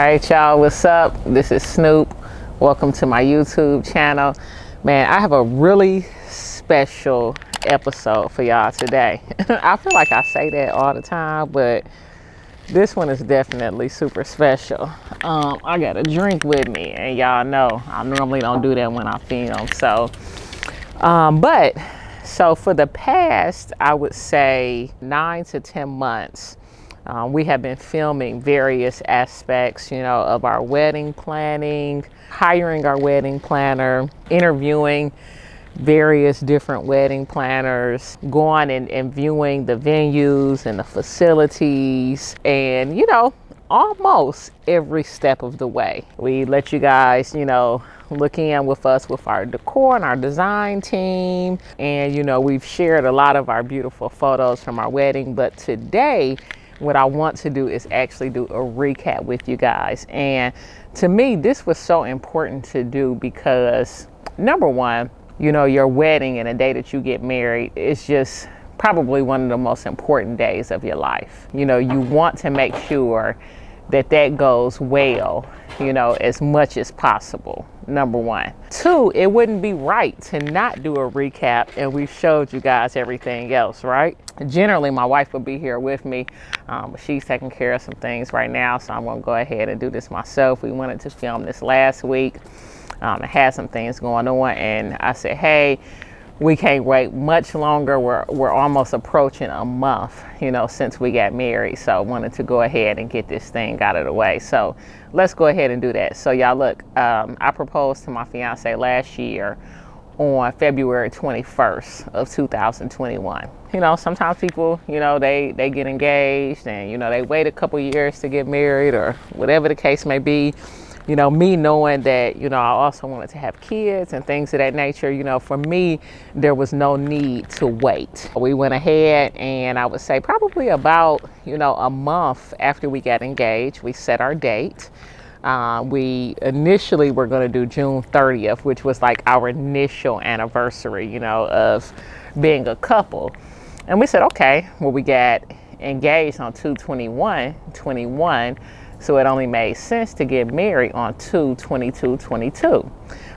right, y'all, what's up? This is Snoop. Welcome to my YouTube channel. Man, I have a really special episode for y'all today. I feel like I say that all the time, but this one is definitely super special. I got a drink with me, and y'all know I normally don't do that when I film. So for the past, I would say 9 to 10 months, we have been filming various aspects, of our wedding planning, hiring our wedding planner, interviewing various different wedding planners, going and viewing the venues and the facilities, and almost every step of the way. We let you guys, look in with us with our decor and our design team, and we've shared a lot of our beautiful photos from our wedding. But today, what I want to do is actually do a recap with you guys. And to me, this was so important to do because, number one, your wedding and the day that you get married is just probably one of the most important days of your life. You want to make sure that goes well, as much as possible, number one. Two, it wouldn't be right to not do a recap, and we've showed you guys everything else, right? Generally, my wife would be here with me, but she's taking care of some things right now, so I'm gonna go ahead and do this myself. We wanted to film this last week. I had some things going on, and I said, hey, we can't wait much longer. We're almost approaching a month, since we got married. So I wanted to go ahead and get this thing out of the way. So let's go ahead and do that. So y'all look, I proposed to my fiance last year on February 21st of 2021. Sometimes people, they get engaged and, they wait a couple years to get married or whatever the case may be. Me knowing that, I also wanted to have kids and things of that nature, for me, there was no need to wait. We went ahead, and I would say probably about, a month after we got engaged, we set our date. We initially were going to do June 30th, which was like our initial anniversary, of being a couple. And we said, okay, well, we got engaged on 2/21/21. So it only made sense to get married on 2/22/22.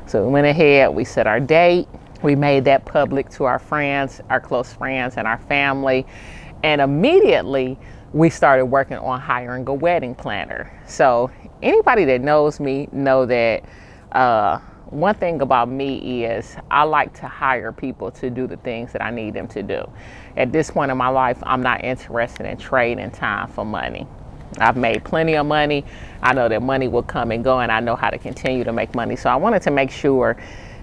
So we went ahead, we set our date. We made that public to our friends, our close friends, and our family. And immediately we started working on hiring a wedding planner. So anybody that knows me know that one thing about me is I like to hire people to do the things that I need them to do. At this point in my life, I'm not interested in trading time for money. I've made plenty of money. I know that money will come and go, and I know how to continue to make money. So I wanted to make sure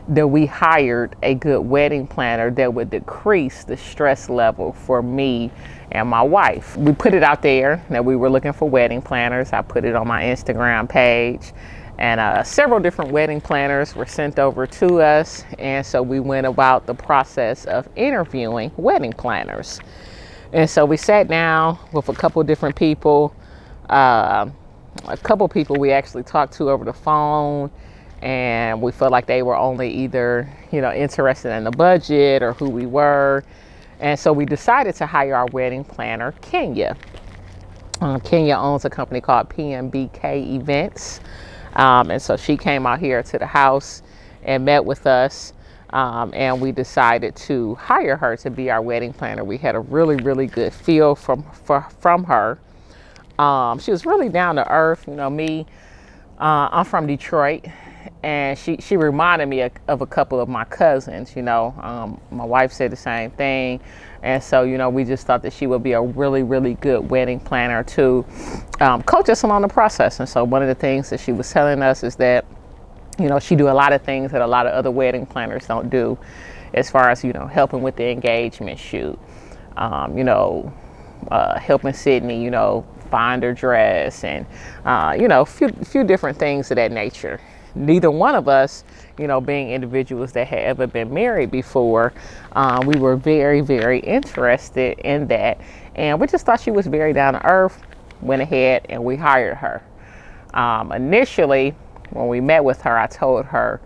that we hired a good wedding planner that would decrease the stress level for me and my wife. We put it out there that we were looking for wedding planners. I put it on my Instagram page, and several different wedding planners were sent over to us. And so we went about the process of interviewing wedding planners. And so we sat down with a couple different people. A couple people we actually talked to over the phone, and we felt like they were only either, interested in the budget or who we were. And so we decided to hire our wedding planner, Kenya. Kenya owns a company called PMBK Events. And so she came out here to the house and met with us. And we decided to hire her to be our wedding planner. We had a really, really good feel from her. She was really down to earth. Me, I'm from Detroit, and she reminded me of a couple of my cousins. My wife said the same thing. And so, we just thought that she would be a really, really good wedding planner to coach us along the process. And so one of the things that she was telling us is that, she do a lot of things that a lot of other wedding planners don't do, as far as, helping with the engagement shoot, helping Sydney, find her dress, and, few different things of that nature. Neither one of us, being individuals that had ever been married before, we were very, very interested in that. And we just thought she was very down to earth, went ahead and we hired her. Initially, when we met with her, I told her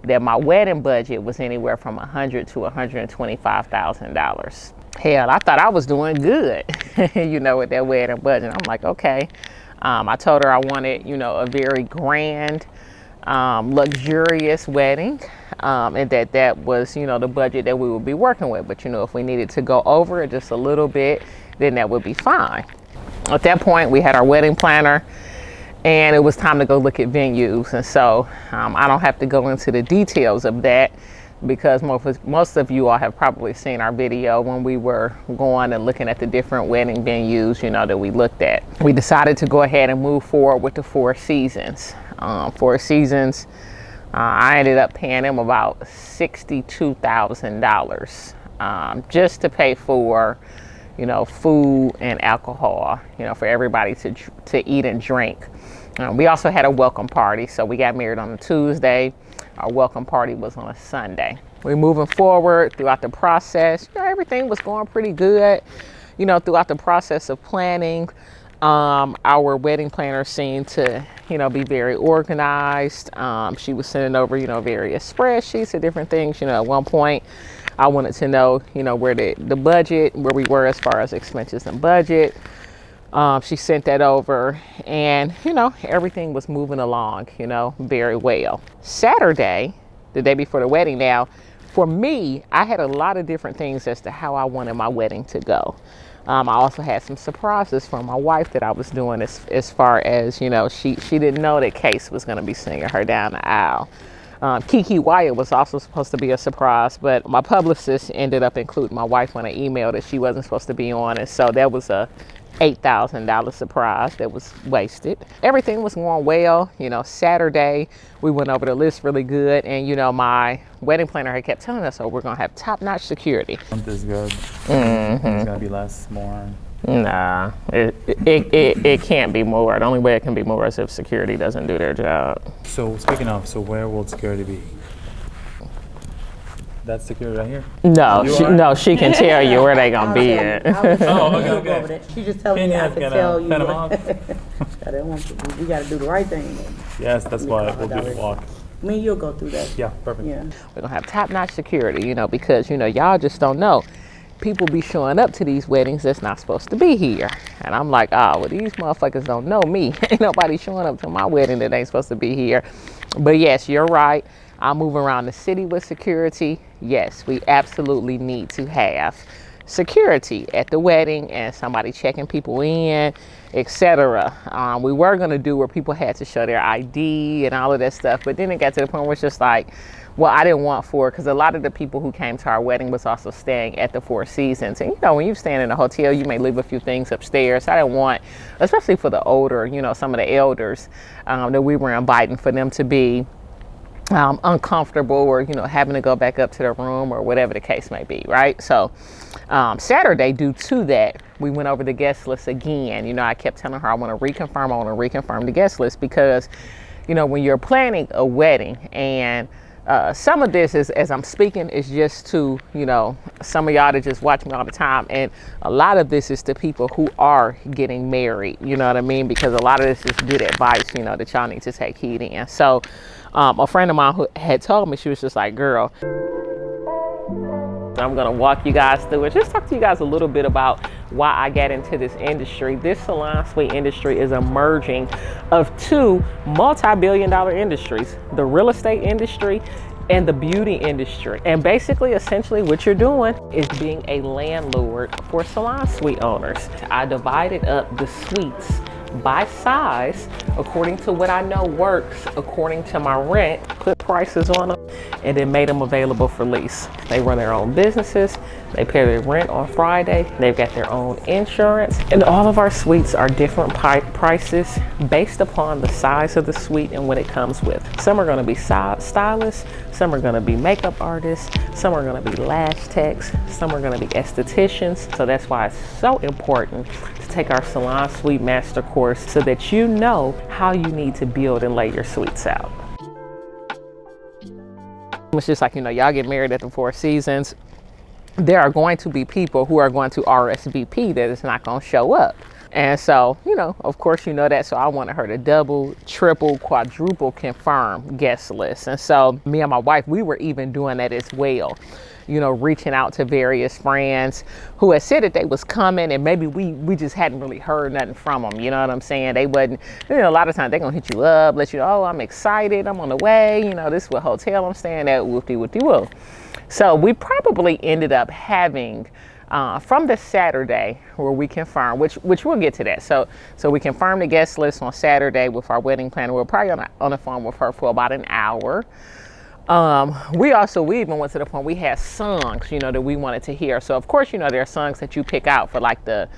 that my wedding budget was anywhere from $100,000 to $125,000. Hell, I thought I was doing good, with that wedding budget. I'm like, okay, I told her I wanted, you know, a very grand, luxurious wedding, and that was, you know, the budget that we would be working with. But, you know, if we needed to go over it just a little bit, then that would be fine. At that point, we had our wedding planner, and it was time to go look at venues. And so I don't have to go into the details of that, because most of you all have probably seen our video when we were going and looking at the different wedding venues, you know, that we looked at. We decided to go ahead and move forward with the Four Seasons. Four Seasons, I ended up paying them about $62,000 just to pay for, you know, food and alcohol, you know, for everybody to eat and drink. We also had a welcome party. So we got married on a Tuesday. Our welcome party was on a Sunday. We're moving forward throughout the process. You know, everything was going pretty good. You know, throughout the process of planning, our wedding planner seemed to, you know, be very organized. She was sending over, you know, various spreadsheets of different things. You know, at one point, I wanted to know, you know, where the budget, where we were as far as expenses and budget. She sent that over, and, you know, everything was moving along, you know, very well. Saturday, the day before the wedding, now, for me, I had a lot of different things as to how I wanted my wedding to go. I also had some surprises from my wife that I was doing as far as, you know, she didn't know that Case was going to be singing her down the aisle. Kiki Wyatt was also supposed to be a surprise, but my publicist ended up including my wife on an email that she wasn't supposed to be on, and so that was a $8,000 surprise that was wasted. Everything was going well. You know, Saturday we went over the list really good, and, you know, my wedding planner had kept telling us, oh, we're gonna have top-notch security. Is good. It's gonna be less, more. Nah, it can't be more. The only way it can be more is if security doesn't do their job. So speaking of, so where will security be? That's security right here? No, she can tell you where they gonna be at. Okay. She just telling me I can tell you. We gotta do the right thing. Yes, that's why we'll do the walk. Me and you'll go through that. Yeah, perfect. Yeah. We're gonna have top-notch security, you know, because, you know, y'all just don't know. People be showing up to these weddings that's not supposed to be here. And I'm like, well, these motherfuckers don't know me. Ain't nobody showing up to my wedding that ain't supposed to be here. But yes, you're right. I move around the city with security. Yes, we absolutely need to have security at the wedding and somebody checking people in, etc. We were going to do where people had to show their ID and all of that stuff, but then it got to the point where it's just like, well, I didn't want because a lot of the people who came to our wedding was also staying at the Four Seasons. And, you know, when you're staying in a hotel, you may leave a few things upstairs. I didn't want, especially for the older, you know, some of the elders that we were inviting, for them to be uncomfortable or, you know, having to go back up to their room or whatever the case may be, right? So Saturday, due to that, we went over the guest list again. You know, I kept telling her I want to reconfirm the guest list, because, you know, when you're planning a wedding, and some of this is, as I'm speaking, is just to, you know, some of y'all that just watch me all the time, and a lot of this is to people who are getting married, you know what I mean? Because a lot of this is good advice, you know, that y'all need to take heed in. So a friend of mine who had told me, she was just like, girl, I'm gonna walk you guys through it. Just talk to you guys a little bit about why I got into this industry. This salon suite industry is a merging of two multi-billion-dollar industries, the real estate industry and the beauty industry. And basically, essentially what you're doing is being a landlord for salon suite owners. I divided up the suites by size according to what I know works, according to my rent, put prices on them, and then made them available for lease. They run their own businesses, they pay their rent on Friday, they've got their own insurance, and all of our suites are different prices based upon the size of the suite and what it comes with. Some are going to be stylists, some are going to be makeup artists, some are going to be lash techs, some are going to be estheticians. So that's why it's so important to take our salon suite master course, so that you know how you need to build and lay your suites out. It's just like, you know, y'all get married at the Four Seasons. There are going to be people who are going to RSVP that is not going to show up. And so, you know, of course, you know that. So I wanted her to double, triple, quadruple confirm guest list. And so me and my wife, we were even doing that as well. you know, reaching out to various friends who had said that they was coming, and maybe we just hadn't really heard nothing from them. You know what I'm saying? They wasn't, you know, a lot of times they're gonna hit you up, let you know, oh, I'm excited, I'm on the way, you know, this is what hotel I'm staying at, whoop-de-whoop-de-whoop. So we probably ended up having from the Saturday where we confirmed, which we'll get to that. So we confirmed the guest list on Saturday with our wedding planner. We're probably on the phone with her for about an hour. We even went to the point we had songs, you know, that we wanted to hear. So of course, you know, there are songs that you pick out for like the,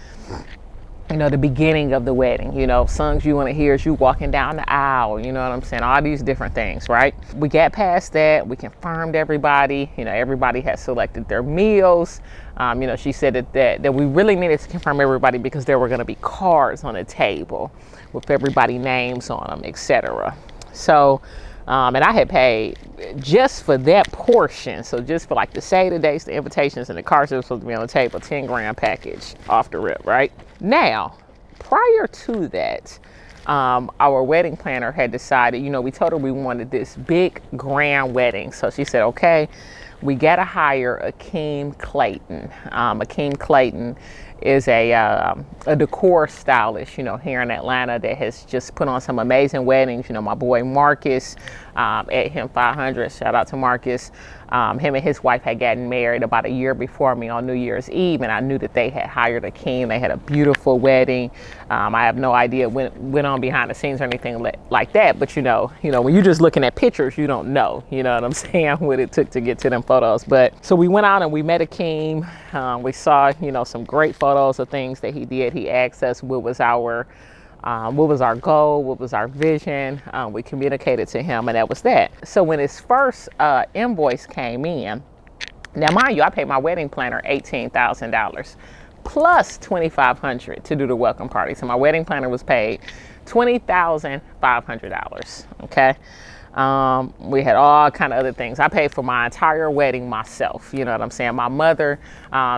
you know, the beginning of the wedding, you know, songs you want to hear as you walking down the aisle, you know what I'm saying? All these different things, right? We got past that. We confirmed everybody, you know, everybody had selected their meals. You know, she said that we really needed to confirm everybody because there were going to be cards on the table with everybody's names on them, etc. So, and I had paid just for that portion. So just for like the save the dates, the invitations, and the cards that were supposed to be on the table, $10,000 package off the rip, right? Now, prior to that, our wedding planner had decided, you know, we told her we wanted this big grand wedding. So she said, okay, we got to hire Akeem Clayton. Akeem Clayton is a decor stylist, you know, here in Atlanta that has just put on some amazing weddings. You know, my boy Marcus at him 500, shout out to Marcus. Him and his wife had gotten married about a year before me on New Year's Eve, and I knew that they had hired Akeem. They had a beautiful wedding. I have no idea what went on behind the scenes or anything like that, but you know, when you're just looking at pictures, you don't know, you know what I'm saying, what it took to get to them photos. But so we went out and we met Akeem. We saw, you know, some great photos of things that he did. He asked us what was our goal, what was our vision. We communicated to him, and that was that. So when his first invoice came in, now mind you, I paid my wedding planner $18,000 plus $2,500 to do the welcome party. So my wedding planner was paid $20,500. Okay. We had all kind of other things. I paid for my entire wedding myself. You know what I'm saying? My mother,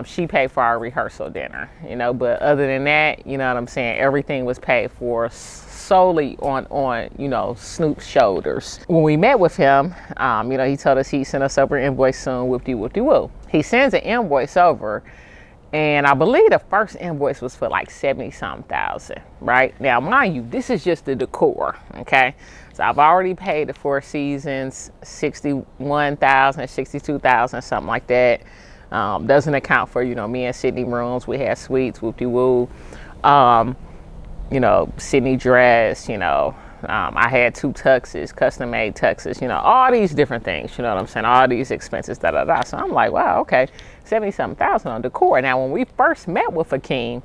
she paid for our rehearsal dinner, you know, but other than that, you know what I'm saying? Everything was paid for solely on, you know, Snoop's shoulders. When we met with him, you know, he told us he'd send us over an invoice soon, whoop-de-whoop-de-whoop. He sends an invoice over, and I believe the first invoice was for like 70-something thousand, right? Now, mind you, this is just the decor, okay? So I've already paid the Four Seasons, 61,000, 62,000, something like that. Doesn't account for, you know, me and Sydney rooms. We had suites, whoop-de-woo. You know, Sydney dress, you know. I had 2 tuxes, custom-made tuxes, you know, all these different things, you know what I'm saying? All these expenses, da-da-da. So I'm like, wow, okay, 70-something thousand on decor. Now, when we first met with Akeem,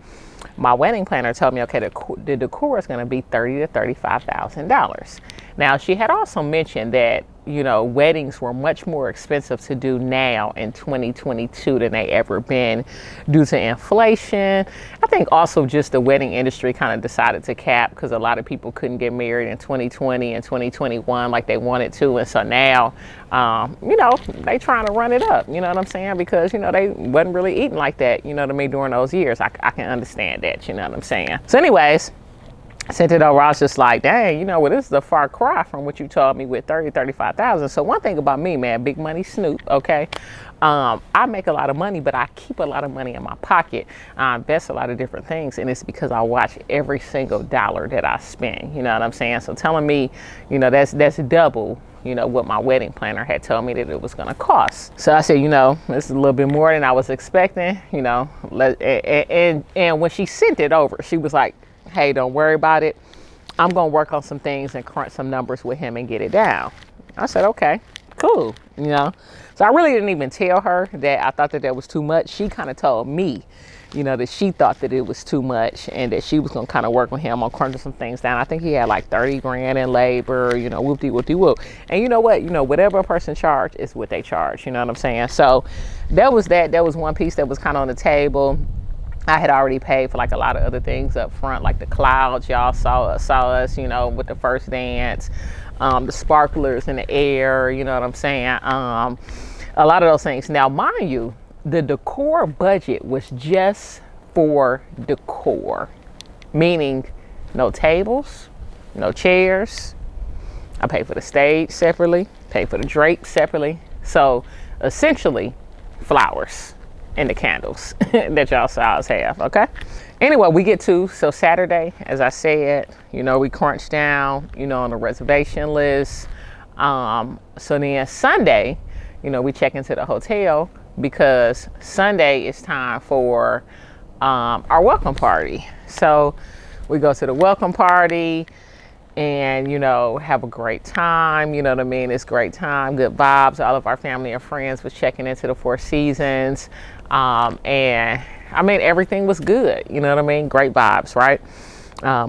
my wedding planner told me, okay, the decor is going to be $30,000 to $35,000. Now, she had also mentioned that, you know, weddings were much more expensive to do now in 2022 than they ever been due to inflation. I think also just the wedding industry kind of decided to cap because a lot of people couldn't get married in 2020 and 2021 like they wanted to. And so now, you know, they trying to run it up, you know what I'm saying? Because, you know, they wasn't really eating like that, you know what I mean, during those years. I can understand that, you know what I'm saying? So anyways, I sent it over. I was just like, dang, you know, well, this is a far cry from what you told me with 30, 35,000. So one thing about me, man, big money Snoop, okay? I make a lot of money, but I keep a lot of money in my pocket. I invest a lot of different things, and it's because I watch every single dollar that I spend, you know what I'm saying? So telling me, you know, that's double, you know, what my wedding planner had told me that it was going to cost. So I said, you know, this is a little bit more than I was expecting, you know, and when she sent it over, she was like, hey, don't worry about it. I'm going to work on some things and crunch some numbers with him and get it down. I said, okay, cool. You know, so I really didn't even tell her that I thought that was too much. She kind of told me, you know, that she thought that it was too much and that she was going to kind of work with him on crunching some things down. I think he had like 30 grand in labor, you know, whoop-de-whoop-de-whoop. And you know what, you know, whatever a person charge is what they charge. You know what I'm saying? So that was that. That was one piece that was kind of on the table. I had already paid for like a lot of other things up front, like the clouds. Y'all saw us, you know, with the first dance, the sparklers in the air, you know what I'm saying? A lot of those things. Now, mind you, the decor budget was just for decor, meaning no tables, no chairs. I paid for the stage separately, paid for the drapes separately. So essentially, flowers and the candles that y'all saw us have, okay? Anyway, we get to, so Saturday, as I said, you know, we crunch down, you know, on the reservation list. So then Sunday, you know, we check into the hotel because Sunday is time for our welcome party. So we go to the welcome party and, you know, have a great time. You know what I mean? It's great time, good vibes. All of our family and friends was checking into the Four Seasons. And I mean, everything was good. You know what I mean? Great vibes, right?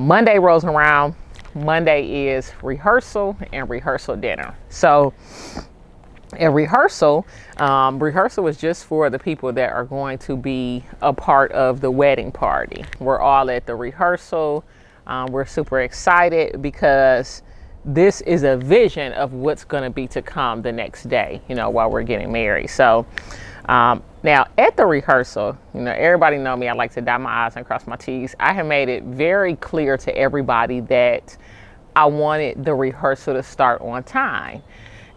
Monday rolls around. Monday is rehearsal and rehearsal dinner. So at rehearsal, rehearsal is just for the people that are going to be a part of the wedding party. We're all at the rehearsal. We're super excited because this is a vision of what's going to be to come the next day, you know, while we're getting married. So now at the rehearsal, you know, everybody know me. I like to dot my I's and cross my T's. I have made it very clear to everybody that I wanted the rehearsal to start on time.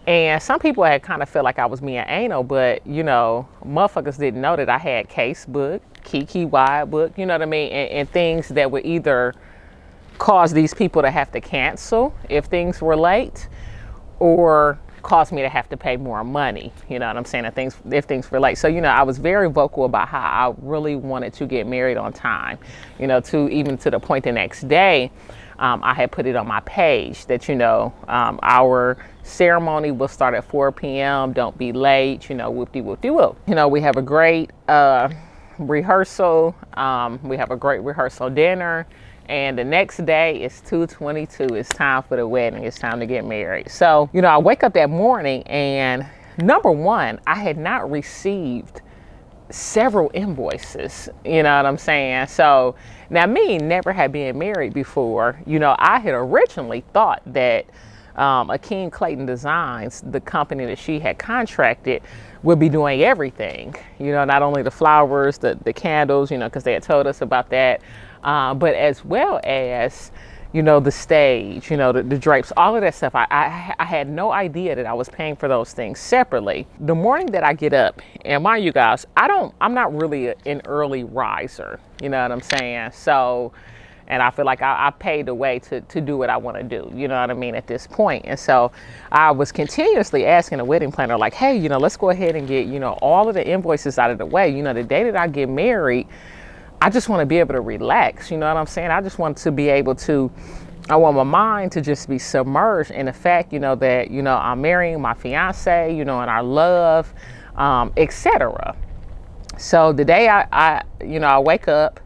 And some people had kind of felt like I was being anal, but, you know, motherfuckers didn't know that I had case book, Kiki wide book, you know what I mean? And things that would either cause these people to have to cancel if things were late, or cause me to have to pay more money, you know what I'm saying, if things were late. So, you know, I was very vocal about how I really wanted to get married on time, you know, even to the point the next day, I had put it on my page that, you know, our ceremony will start at 4 p.m. Don't be late, you know, whoop-de-whoop-de-whoop. You know, we have a great rehearsal. We have a great rehearsal dinner. And the next day is 2/22. It's time for the wedding. It's time to get married. So, you know, I wake up that morning and number one, I had not received several invoices, you know what I'm saying? So now me never had been married before, you know, I had originally thought that Akeem Clayton Designs, the company that she had contracted, would be doing everything, you know, not only the flowers, the candles, you know, because they had told us about that, but as well as, you know, the stage, you know, the drapes, all of that stuff. I had no idea that I was paying for those things separately. The morning that I get up, and mind you guys, I'm not really an early riser, you know what I'm saying? So, and I feel like I paid the way to do what I want to do, you know what I mean, at this point. And so I was continuously asking the wedding planner, like, hey, you know, let's go ahead and get, you know, all of the invoices out of the way. You know, the day that I get married, I just want to be able to relax, you know what I'm saying? I just want to be able to, I want my mind to just be submerged in the fact, you know, that, you know, I'm marrying my fiance, you know, and our love, etc. So the day I wake up,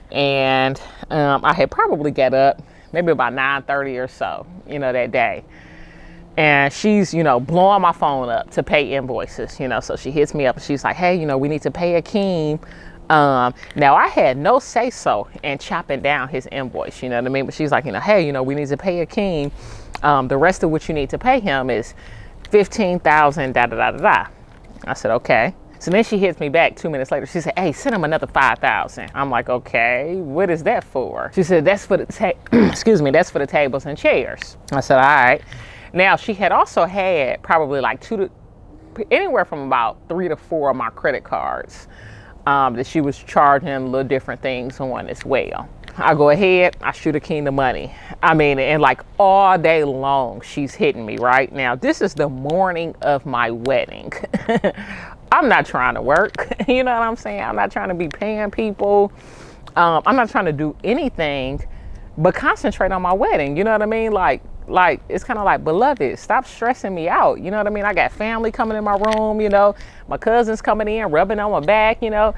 and I had probably got up maybe about 9:30 or so, you know, that day. And she's, you know, blowing my phone up to pay invoices, you know, so she hits me up and she's like, hey, you know, we need to pay Akeem. Now I had no say so in chopping down his invoice, you know what I mean? But she's like, you know, hey, you know, we need to pay Akeem. The rest of what you need to pay him is $15,000, da da da da da. I said, okay. So then she hits me back 2 minutes later. She said, hey, send him another $5,000. I'm like, okay, what is that for? She said, that's for the excuse me, that's for the tables and chairs. I said, all right. Now she had also had probably like anywhere from about 3 to 4 of my credit cards that she was charging little different things on as well. I go ahead, I shoot Akeem the money. I mean, and like all day long, she's hitting me right now. This is the morning of my wedding. I'm not trying to work. You know what I'm saying? I'm not trying to be paying people. I'm not trying to do anything but concentrate on my wedding. You know what I mean? Like it's kind of like, beloved, stop stressing me out. You know what I mean? I got family coming in my room, you know, my cousins coming in, rubbing on my back, you know.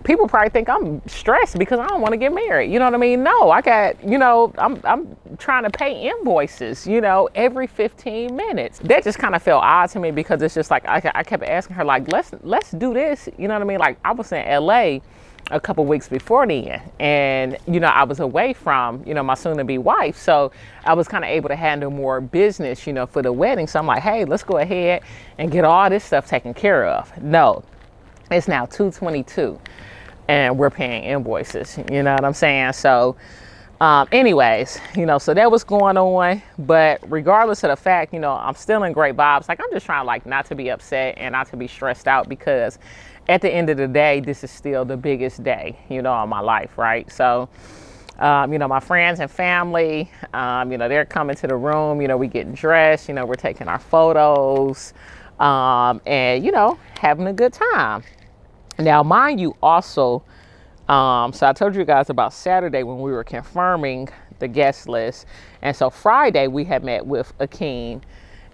People probably think I'm stressed because I don't want to get married. You know what I mean? No, I got, you know, I'm trying to pay invoices, you know, every 15 minutes. That just kind of felt odd to me because it's just like, I kept asking her, like, let's do this. You know what I mean? Like, I was in LA a couple weeks before then, and, you know, I was away from, you know, my soon-to-be wife. So I was kind of able to handle more business, you know, for the wedding. So I'm like, hey, let's go ahead and get all this stuff taken care of. No, it's now 2/22. And we're paying invoices, you know what I'm saying? So anyways, you know, so that was going on, but regardless of the fact, you know, I'm still in great vibes. Like, I'm just trying, like, not to be upset and not to be stressed out, because at the end of the day, this is still the biggest day, you know, of my life, right? So, you know, my friends and family, you know, they're coming to the room, you know, we getting dressed, you know, we're taking our photos, and, you know, having a good time. Now, mind you also, so I told you guys about Saturday when we were confirming the guest list. And so Friday we had met with Akeem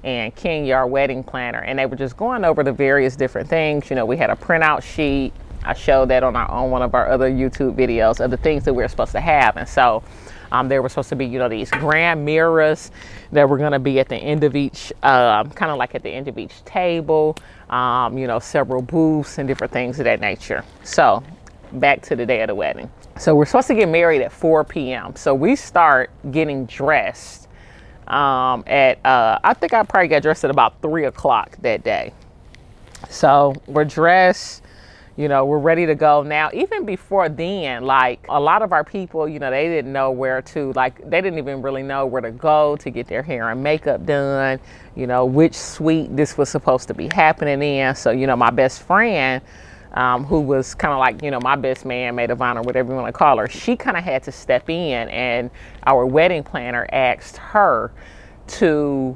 and Kenya, our wedding planner, and they were just going over the various different things. You know, we had a printout sheet. I showed that on one of our other YouTube videos of the things that we were supposed to have. And so there were supposed to be, you know, these grand mirrors that were going to be at the end of each, kind of like at the end of each table, you know, several booths and different things of that nature. So back to the day of the wedding. So we're supposed to get married at 4 p.m. So we start getting dressed I think I probably got dressed at about 3 o'clock that day. So we're dressed, you know, we're ready to go. Now, even before then, like a lot of our people, you know, they didn't know where to, like, they didn't even really know where to go to get their hair and makeup done, you know, which suite this was supposed to be happening in. So, you know, my best friend, who was kind of like, you know, my best man, maid of honor, whatever you want to call her, she kind of had to step in, and our wedding planner asked her to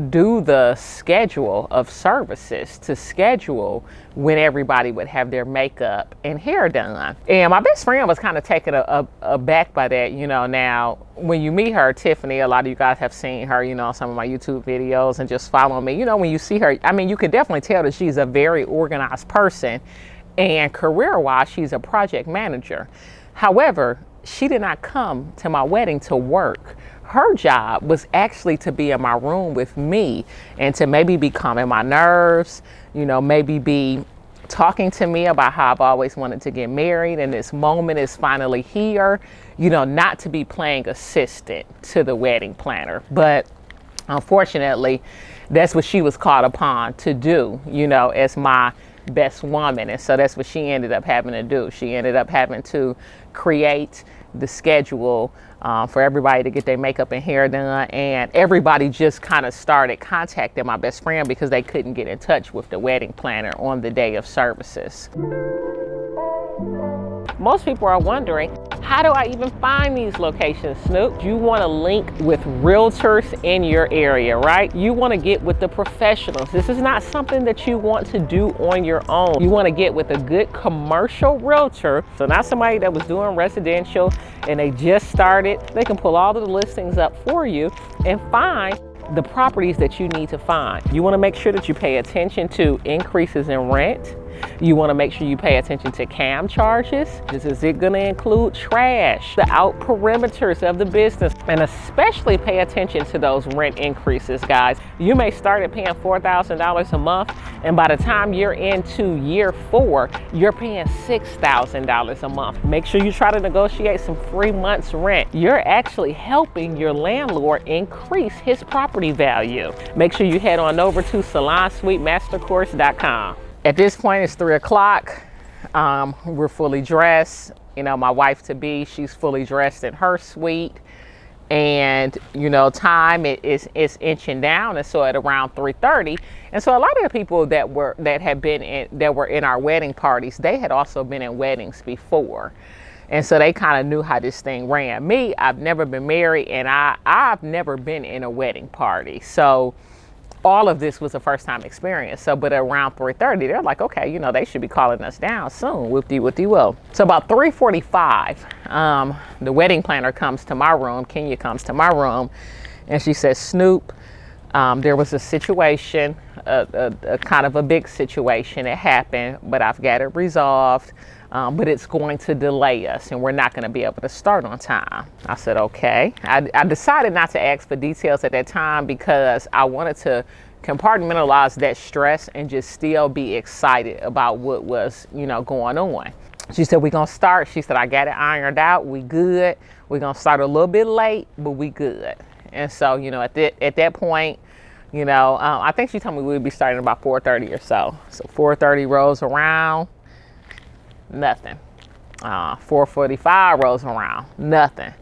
do the schedule of services, to schedule when everybody would have their makeup and hair done. And my best friend was kind of taken aback by that. You know, now when you meet her, Tiffany, a lot of you guys have seen her, you know, on some of my YouTube videos and just follow me. You know, when you see her, I mean, you can definitely tell that she's a very organized person, and career-wise, she's a project manager. However, she did not come to my wedding to work. Her job was actually to be in my room with me and to maybe be calming my nerves, you know, maybe be talking to me about how I've always wanted to get married and this moment is finally here, you know, not to be playing assistant to the wedding planner. But unfortunately, that's what she was called upon to do, you know, as my best woman. And so that's what she ended up having to do. She ended up having to create the schedule for everybody to get their makeup and hair done, and everybody just kind of started contacting my best friend because they couldn't get in touch with the wedding planner on the day of services. Most people are wondering, how do I even find these locations, Snoop? You want to link with realtors in your area, right? You want to get with the professionals. This is not something that you want to do on your own. You want to get with a good commercial realtor. So not somebody that was doing residential and they just started. They can pull all of the listings up for you and find the properties that you need to find. You want to make sure that you pay attention to increases in rent. You want to make sure you pay attention to CAM charges. Is it going to include trash, the out perimeters of the business, and especially pay attention to those rent increases, guys. You may start at paying $4,000 a month, and by the time you're into year 4, you're paying $6,000 a month. Make sure you try to negotiate some free months rent. You're actually helping your landlord increase his property value. Make sure you head on over to salonsuitemastercourse.com. At this point, it's 3 o'clock. We're fully dressed. You know, my wife-to-be, she's fully dressed in her suite. And, you know, time is inching down. And so at around 3:30. And so a lot of the people that were in our wedding parties, they had also been in weddings before. And so they kind of knew how this thing ran. Me, I've never been married, and I've never been in a wedding party. So all of this was a first time experience. So, but around 3:30, they're like, okay, you know, they should be calling us down soon. Whoop-de-whoop-de will. So about 3:45, the wedding planner comes to my room. Kenya comes to my room, and she says, Snoop, there was a situation, a kind of a big situation that happened, but I've got it resolved. But it's going to delay us and we're not going to be able to start on time. I said, okay. I decided not to ask for details at that time because I wanted to compartmentalize that stress and just still be excited about what was, you know, going on. She said, we're going to start. She said, I got it ironed out. We good. We're going to start a little bit late, but we good. And so, you know, at that point, you know, I think she told me we would be starting about 4:30 or so. So 4:30 rolls around. Nothing. 4:45 rolls around. Nothing.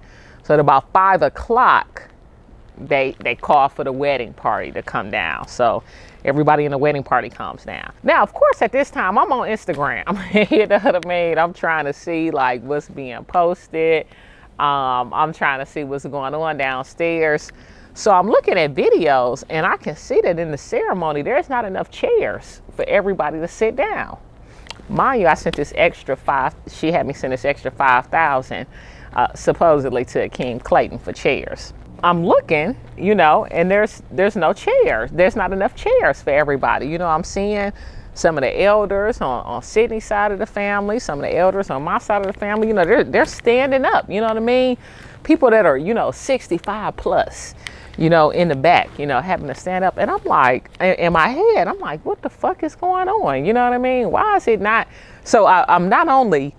So at about 5 o'clock, they call for the wedding party to come down. So everybody in the wedding party comes down. Now, of course, at this time, I'm on Instagram. You know what I mean? I'm trying to see like what's being posted. I'm trying to see what's going on downstairs. So I'm looking at videos and I can see that in the ceremony, there's not enough chairs for everybody to sit down. Mind you, I sent this extra she had me send this extra 5,000 supposedly to King Clayton for chairs. I'm looking, you know, and there's no chairs. There's not enough chairs for everybody. You know, I'm seeing some of the elders on Sydney's side of the family, some of the elders on my side of the family, you know, they're standing up, you know what I mean? People that are, you know, 65 plus, you know, in the back, you know, having to stand up. And I'm like, in my head, I'm like, what the fuck is going on? You know what I mean? Why is it not? So I'm not only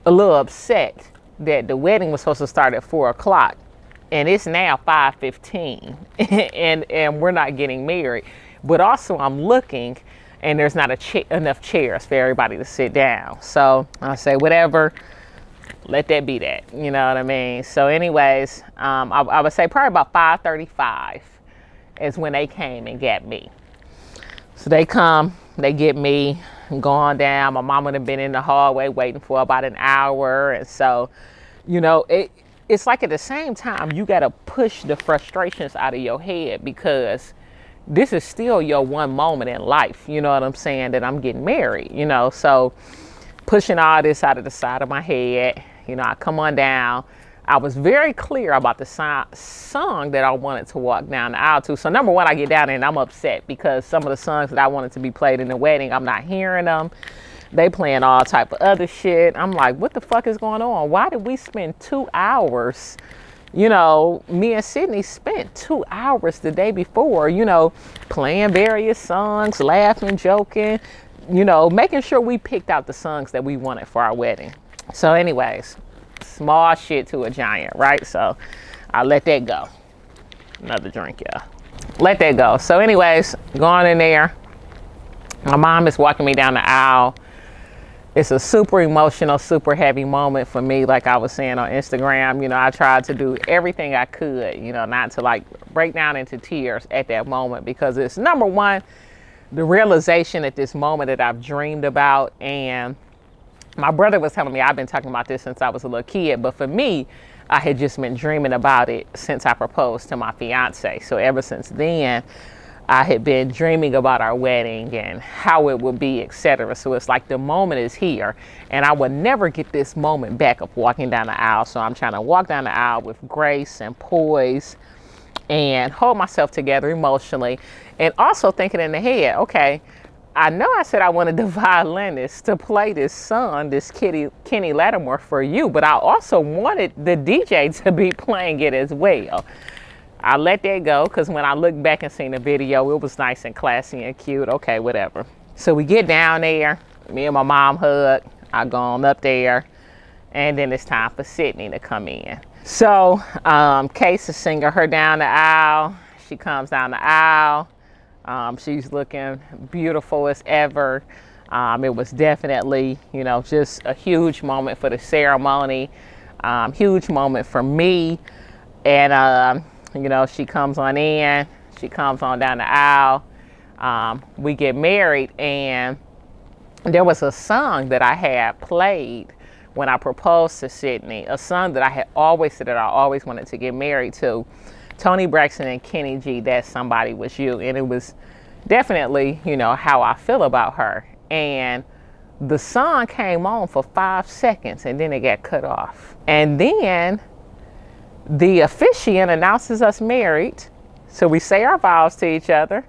a little upset that the wedding was supposed to start at 4 o'clock and it's now 5:15 and we're not getting married, but also I'm looking and there's not enough chairs for everybody to sit down. So I say, whatever, let that be that, you know what I mean? So anyways, I would say probably about 5:35 is when they came and got me. So they come, they get me going down. My mama had been in the hallway waiting for about an hour. And so, you know, it's like at the same time, you got to push the frustrations out of your head because this is still your one moment in life. You know what I'm saying? That I'm getting married, you know? So pushing all this out of the side of my head, you know, I come on down. I was very clear about the song that I wanted to walk down the aisle to. So number one, I get down there and I'm upset because some of the songs that I wanted to be played in the wedding, I'm not hearing them. They playing all type of other shit. I'm like, what the fuck is going on? Why did we spend 2 hours? You know, me and Sydney spent 2 hours the day before, you know, playing various songs, laughing, joking, you know, making sure we picked out the songs that we wanted for our wedding. So anyways, small shit to a giant, right? So I let that go. Another drink, y'all. Let that go. So anyways, going in there, my mom is walking me down the aisle. It's a super emotional, super heavy moment for me. Like I was saying on Instagram, you know, I tried to do everything I could, you know, not to like break down into tears at that moment because it's number one, the realization at this moment that I've dreamed about. And my brother was telling me, I've been talking about this since I was a little kid, but for me, I had just been dreaming about it since I proposed to my fiance. So ever since then, I had been dreaming about our wedding and how it would be, etc. So it's like the moment is here and I would never get this moment back of walking down the aisle. So I'm trying to walk down the aisle with grace and poise and hold myself together emotionally and also thinking in the head, okay, I know I said I wanted the violinist to play this song, this Kenny Lattimore for you, but I also wanted the DJ to be playing it as well. I let that go because when I look back and seen the video, it was nice and classy and cute. Okay, whatever. So we get down there. Me and my mom hug. I go on up there. And then it's time for Sydney to come in. So Case is singing her down the aisle. She comes down the aisle. She's looking beautiful as ever. It was definitely, you know, just a huge moment for the ceremony. Huge moment for me. And you know, she comes on in, she comes on down the aisle. We get married, and there was a song that I had played when I proposed to Sydney, a song that I had always said that I always wanted to get married to. Tony Braxton and Kenny G, That Somebody Was You. And it was definitely, you know, how I feel about her. And the song came on for 5 seconds, and then it got cut off. And then the officiant announces us married. So we say our vows to each other.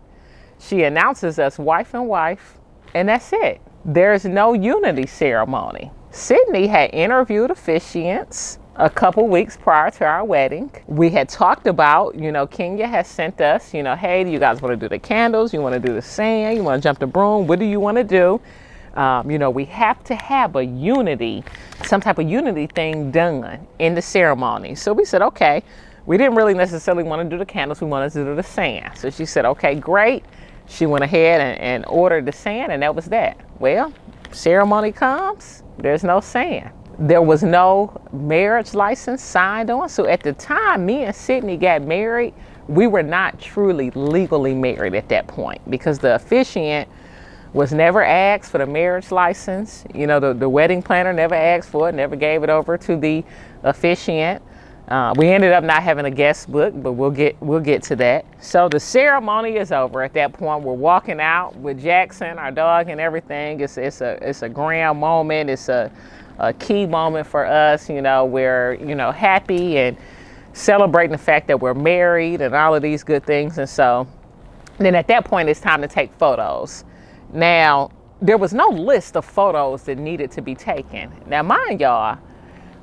She announces us wife and wife, and that's it. There's no unity ceremony. Sydney had interviewed officiants a couple weeks prior to our wedding. We had talked about, you know, Kenya has sent us, you know, hey, do you guys want to do the candles? You want to do the sand? You want to jump the broom? What do you want to do? You know, we have to have a unity, some type of unity thing done in the ceremony. So we said, okay, we didn't really necessarily want to do the candles. We wanted to do the sand. So she said, okay, great. She went ahead and ordered the sand, and that was that. Well, ceremony comes, there's no sand. There was no marriage license signed on. So at the time me and Sydney got married, we were not truly legally married at that point, because the officiant was never asked for the marriage license. You know, the wedding planner never asked for it, never gave it over to the officiant. We ended up not having a guest book, but we'll get to that. So the ceremony is over. At that point, we're walking out with Jackson, our dog, and everything. It's a grand moment. It's a key moment for us. You know, we're, you know, happy and celebrating the fact that we're married and all of these good things. And so then at that point, it's time to take photos. Now, there was no list of photos that needed to be taken. Now, mind y'all,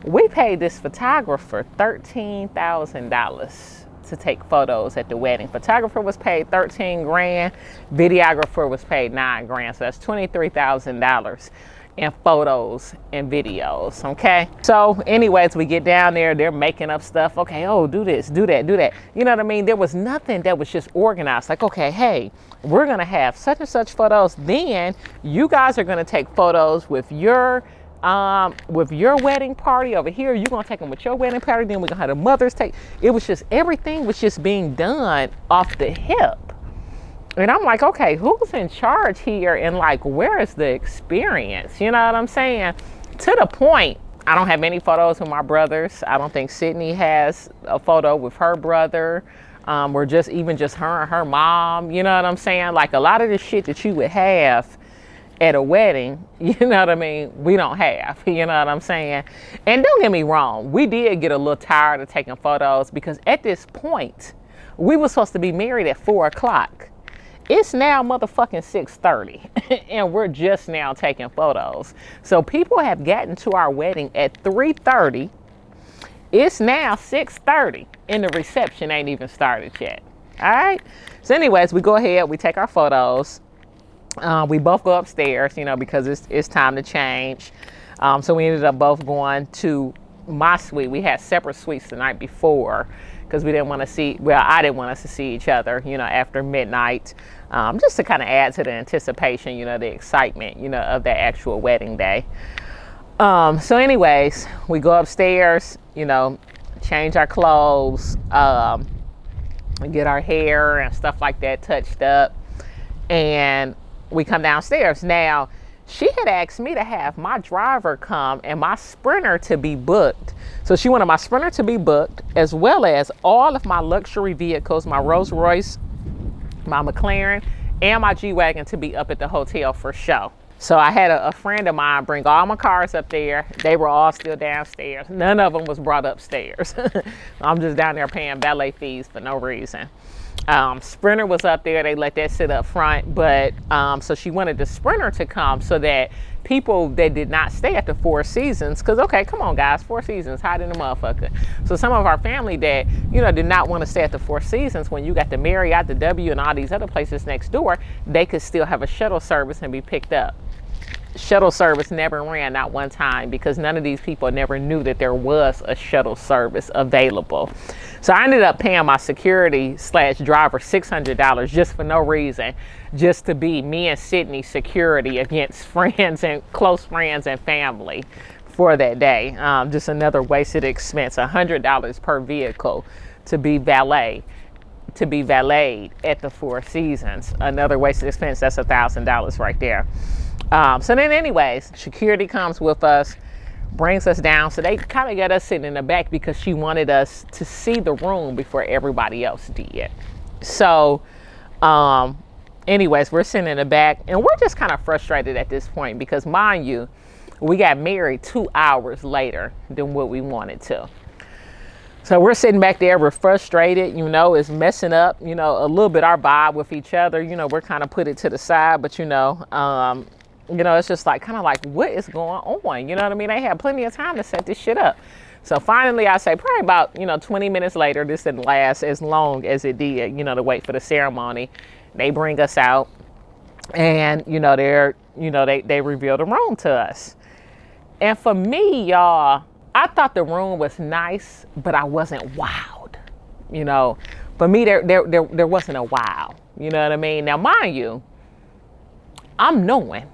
we paid this photographer $13,000 to take photos at the wedding. Photographer was paid 13 grand, videographer was paid 9 grand. So that's $23,000 in photos and videos, okay? So anyways, we get down there, they're making up stuff. Okay, oh, do this, do that, do that. You know what I mean? There was nothing that was just organized. Like, okay, hey, we're gonna have such and such photos. Then you guys are gonna take photos with your wedding party over here. You're gonna take them with your wedding party. Then we're gonna have the mothers take. It was just, everything was just being done off the hip. And I'm like, okay, who's in charge here? And like, where is the experience? You know what I'm saying? To the point, I don't have any photos with my brothers. I don't think Sydney has a photo with her brother. Or just her and her mom. You know what I'm saying? Like, a lot of the shit that you would have at a wedding, you know what I mean, we don't have. You know what I'm saying? And don't get me wrong, we did get a little tired of taking photos, because at this point, we were supposed to be married at 4 o'clock. It's now motherfucking 6:30 and we're just now taking photos. So people have gotten to our wedding at 3:30. It's now 6:30 and the reception ain't even started yet. All right. So anyways, we go ahead, we take our photos. We both go upstairs, you know, because it's time to change. So we ended up both going to my suite. We had separate suites the night before, because we didn't want to see, well, I didn't want us to see each other, you know, after midnight, just to kind of add to the anticipation, you know, the excitement, you know, of that actual wedding day. So anyways, we go upstairs, you know, change our clothes, get our hair and stuff like that touched up, and we come downstairs. Now, she had asked me to have my driver come and my Sprinter to be booked. So she wanted my Sprinter to be booked, as well as all of my luxury vehicles, my Rolls Royce, my McLaren, and my G-Wagon to be up at the hotel for show. So I had a friend of mine bring all my cars up there. They were all still downstairs. None of them was brought upstairs. I'm just down there paying valet fees for no reason. Sprinter was up there. They let that sit up front, but so she wanted the Sprinter to come so that people that did not stay at the Four Seasons, because okay, come on guys, Four Seasons, hot in the motherfucker. So some of our family that, you know, did not want to stay at the Four Seasons, when you got the Marriott, the W, and all these other places next door, they could still have a shuttle service and be picked up. Shuttle service never ran, not one time, because none of these people never knew that there was a shuttle service available. So I ended up paying my security / driver $600 just for no reason, just to be me and Sydney security against friends and close friends and family for that day. Just another wasted expense, $100 per vehicle to be valeted at the Four Seasons. Another wasted expense, that's $1,000 right there. So then anyways, security comes with us, brings us down. So they kind of got us sitting in the back because she wanted us to see the room before everybody else did. So anyways, we're sitting in the back and we're just kind of frustrated at this point because, mind you, we got married 2 hours later than what we wanted to. So we're sitting back there, we're frustrated, you know, it's messing up, you know, a little bit our vibe with each other. You know, we're kind of put it to the side, but you know, it's just like, kind of like, what is going on? You know what I mean? They had plenty of time to set this shit up. So finally, I say probably about, 20 minutes later, this didn't last as long as it did, to wait for the ceremony. They bring us out and, they reveal the room to us. And for me, y'all, I thought the room was nice, but I wasn't wowed. For me, there wasn't a wow. You know what I mean? Now, mind you, I'm knowing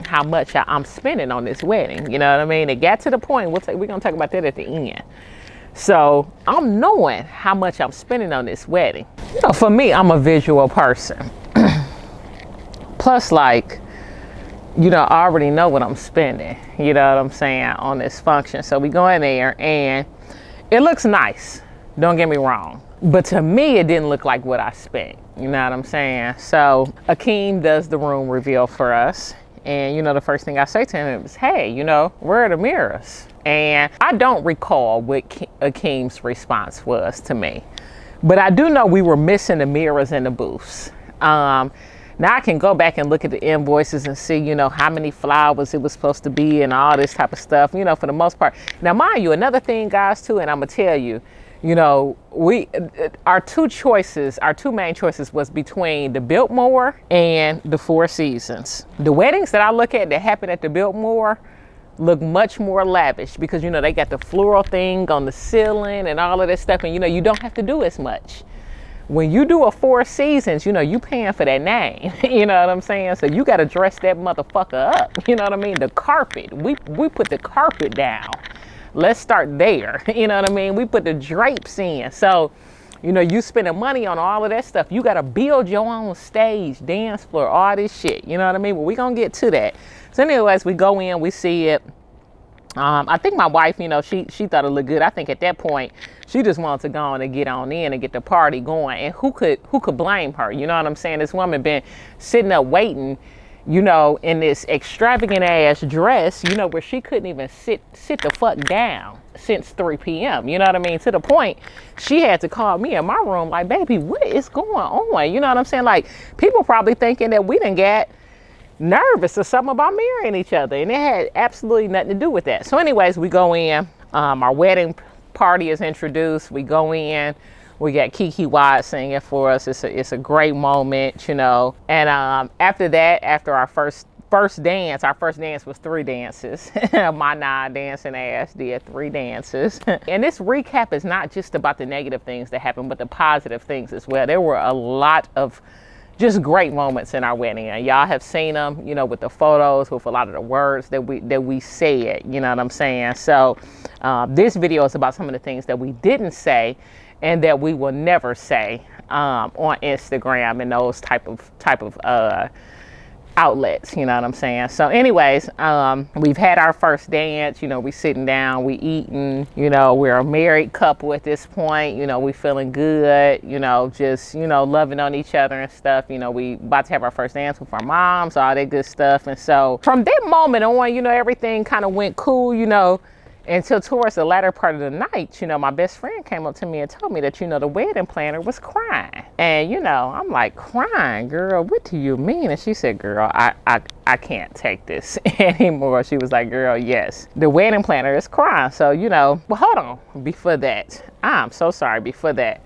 how much I'm spending on this wedding. You know what I mean? It got to the point, we're going to talk about that at the end. So I'm knowing how much I'm spending on this wedding. You know, for me, I'm a visual person. Plus, like, you know, I already know what I'm spending, you know what I'm saying, on this function. So we go in there and it looks nice, don't get me wrong. But to me, it didn't look like what I spent, you know what I'm saying? So Akeem does the room reveal for us. And, you know, the first thing I say to him is, hey, you know, where are the mirrors? And I don't recall what Akeem's response was to me. But I do know we were missing the mirrors in the booths. Now I can go back and look at the invoices and see, you know, how many flowers it was supposed to be and all this type of stuff, you know, for the most part. Now, mind you, another thing, guys, too, and I'm going to tell you, you know, our two main choices was between the Biltmore and the Four Seasons. The weddings that I look at that happen at the Biltmore look much more lavish because, you know, they got the floral thing on the ceiling and all of that stuff. And, you know, you don't have to do as much. When you do a Four Seasons, you know, you paying for that name, you know what I'm saying? So you got to dress that motherfucker up, you know what I mean? The carpet, we put the carpet down. Let's start there, you know what I mean? We put the drapes in. So, you know, you spending money on all of that stuff. You got to build your own stage, dance floor, all this shit, you know what I mean? Well, we going to get to that. So anyways, we go in, we see it. I think my wife, you know, she thought it looked good. I think at that point, she just wanted to go on and get on in and get the party going. And who could blame her? You know what I'm saying? This woman been sitting up waiting, you know, in this extravagant ass dress, you know, where she couldn't even sit the fuck down since 3 p.m. You know what I mean? To the point, she had to call me in my room like, baby, what is going on? You know what I'm saying? Like, people probably thinking that we done got nervous or something about marrying each other, and it had absolutely nothing to do with that. So anyways, we go in, our wedding party is introduced, we go in, we got Kiki Watt singing for us. It's a great moment, you know. And after that, after our first dance, our first dance was 3 dances. My non-dancing ass did 3 dances. And this recap is not just about the negative things that happened, but the positive things as well. There were a lot of just great moments in our wedding, and y'all have seen them, you know, with the photos, with a lot of the words that we said, you know what I'm saying? So this video is about some of the things that we didn't say and that we will never say on Instagram and those type of outlets, you know what I'm saying? So anyways, we've had our first dance, you know, we sitting down, we eating, you know, we're a married couple at this point, you know, we feeling good, you know, just, you know, loving on each other and stuff, you know, we about to have our first dance with our moms, all that good stuff. And so from that moment on, you know, everything kind of went cool, you know, until towards the latter part of the night, you know, my best friend came up to me and told me that, you know, the wedding planner was crying. And, you know, I'm like, crying, girl, what do you mean? And she said, girl, I can't take this anymore. She was like, girl, yes, the wedding planner is crying. So, you know, well, hold on. Before that, I'm so sorry. Before that,